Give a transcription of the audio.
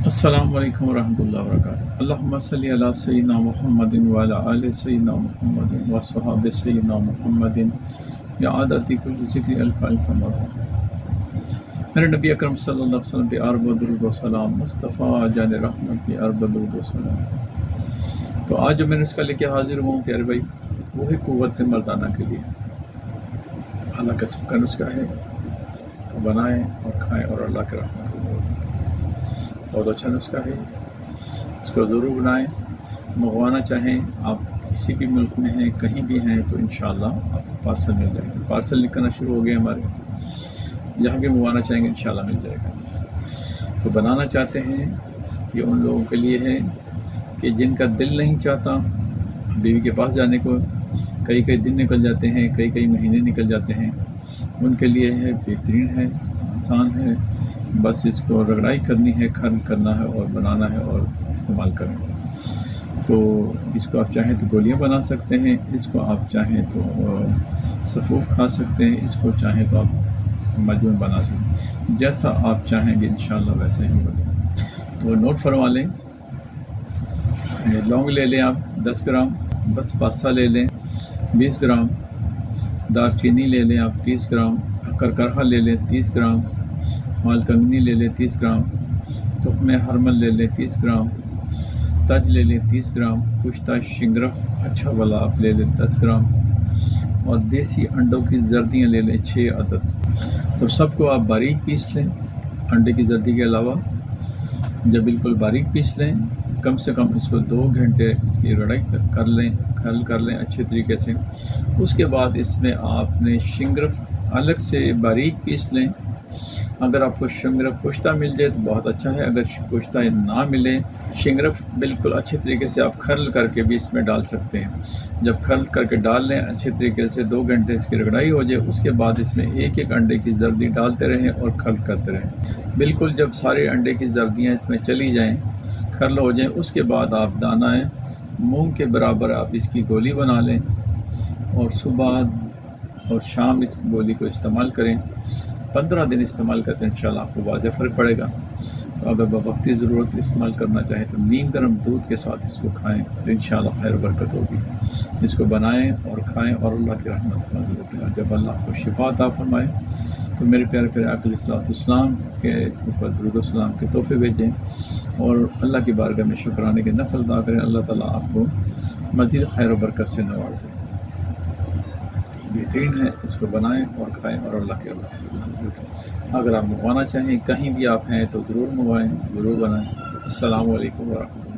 السلام علیکم ورحمۃ اللہ وبرکاتہ۔ اللہم صلی علی سیدنا محمد وعلی آل سیدنا محمد وصحاب سیدنا محمد بعدد کل ذکر الف الف مرہ۔ میرے نبی اکرم صلی اللہ علیہ وسلم پہ عرب و درود و سلام، مصطفیٰ جان رحمت پہ عرب و درود و سلام۔ تو آج جو میں نے اس کا لے کے حاضر ہوں پیارے بھائی، وہی قوت مردانہ کے لیے اللہ کا سب کا نسخہ ہے، بنائیں اور کھائیں اور اللہ کے رحمت کو بہت اچھا نسخہ ہے، اس کو ضرور بنائیں۔ منگوانا چاہیں آپ کسی بھی ملک میں ہیں، کہیں بھی ہیں، تو انشاءاللہ آپ کو پارسل مل جائے گا۔ پارسل لکھنا شروع ہو گئے ہمارے، جہاں بھی منگوانا چاہیں گے انشاءاللہ مل جائے گا۔ تو بنانا چاہتے ہیں کہ ان لوگوں کے لیے ہے کہ جن کا دل نہیں چاہتا بیوی کے پاس جانے کو، کئی دن نکل جاتے ہیں، کئی مہینے نکل جاتے ہیں، ان کے لیے ہے، بہترین ہے، آسان ہے، بس اس کو رگڑائی کرنی ہے، کھرل کرنا ہے اور بنانا ہے اور استعمال کرنا ہے۔ تو اس کو آپ چاہیں تو گولیاں بنا سکتے ہیں، اس کو آپ چاہیں تو سفوف کھا سکتے ہیں، اس کو چاہیں تو آپ مجموع بنا سکتے ہیں، جیسا آپ چاہیں گے انشاءاللہ ویسے ہی ہوگا۔ تو نوٹ فرما لیں، لونگ لے لیں آپ 10 گرام، بس پاسا لے لیں 20 گرام، دار چینی لے لیں آپ 30 گرام، کرکرہا لے لیں 30 گرام، مال کنگنی لے لیں 30 گرام، تخم ہرمل لے لیں 30 گرام، تج لے لیں 30 گرام، کشتہ شنگرف اچھا والا آپ لے لیں 10 گرام، اور دیسی انڈوں کی زردیاں لے لیں 6 عدد۔ تو سب کو آپ باریک پیس لیں، انڈے کی زردی کے علاوہ جب بالکل باریک پیس لیں، کم سے کم اس کو 2 گھنٹے اس کی رڑائی کر لیں، کھرل کر لیں اچھے طریقے سے۔ اس کے بعد اس میں آپ نے شنگرف الگ سے باریک پیس لیں۔ اگر آپ کو شنگرف کشتہ مل جائے تو بہت اچھا ہے، اگر کشتہ نہ ملے، شنگرف بالکل اچھے طریقے سے آپ کھرل کر کے بھی اس میں ڈال سکتے ہیں۔ جب کھرل کر کے ڈال لیں اچھے طریقے سے، 2 گھنٹے اس کی رگڑائی ہو جائے، اس کے بعد اس میں ایک انڈے کی زردی ڈالتے رہیں اور کھرل کرتے رہیں۔ بالکل جب سارے انڈے کی زردیاں اس میں چلی جائیں، کھرل ہو جائیں، اس کے بعد آپ دانہ مونگ کے برابر آپ اس کی گولی بنا لیں اور صبح اور شام اس گولی کو استعمال کریں۔ 15 دن استعمال کرتے ہیں، انشاءاللہ آپ کو واضح فرق پڑے گا۔ تو اگر بوقتی ضرورت استعمال کرنا چاہیں تو نیم گرم دودھ کے ساتھ اس کو کھائیں تو انشاءاللہ خیر و برکت ہوگی۔ اس کو بنائیں اور کھائیں اور اللہ کی رحمت کا جب اللہ کو شفا عطا فرمائے تو میرے پیارے آقا علیہ السلام کے اوپر درود و سلام کے تحفے بھیجیں اور اللہ کی بارگاہ میں شکرانے کے نفل ادا کریں۔ اللہ تعالیٰ آپ کو مزید خیر و برکت سے نوازے۔ بہترین ہے، اس کو بنائیں اور کھائیں اور اللہ کے رحمت۔ اگر آپ منگوانا چاہیں، کہیں بھی آپ ہیں تو ضرور منگوائیں، ضرور بنائیں۔ السلام علیکم ورحمۃ اللہ۔